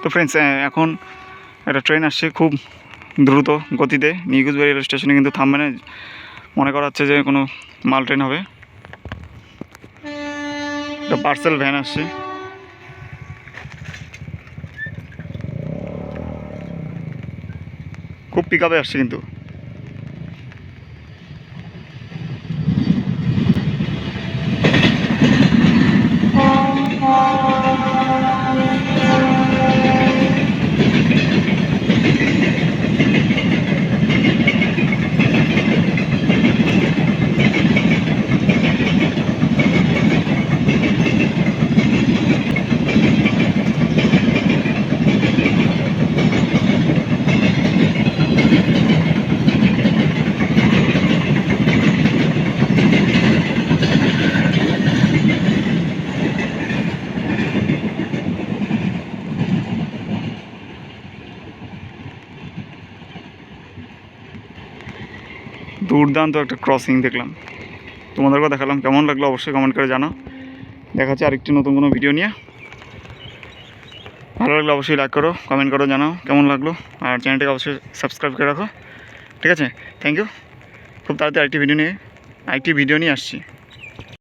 তো ফ্রেন্ডস এখন একটা ট্রেন আসছে খুব দ্রুত গতিতে নিউ কুচবিহার রেল স্টেশনে, কিন্তু থামবে না। মনে করা হচ্ছে যে কোনো মাল ট্রেন হবে। একটা পার্সেল ভ্যান আসছে। খুব পিক আপে আসছে কিন্তু। দুর্দান্ত একটা ক্রসিং দেখলাম, তোমাদেরকেও দেখালাম। কেমন লাগলো অবশ্যই কমেন্ট করে জানাও। দেখা হচ্ছে আরেকটি নতুন কোনো ভিডিও নিয়ে। ভালো লাগলে অবশ্যই লাইক করো, কমেন্ট করো, জানাও কেমন লাগলো। আর চ্যানেলটাকে অবশ্যই সাবস্ক্রাইব করে রাখো। ঠিক আছে, থ্যাংক ইউ। খুব তাড়াতাড়ি আরেকটি ভিডিও নিয়ে আসছি।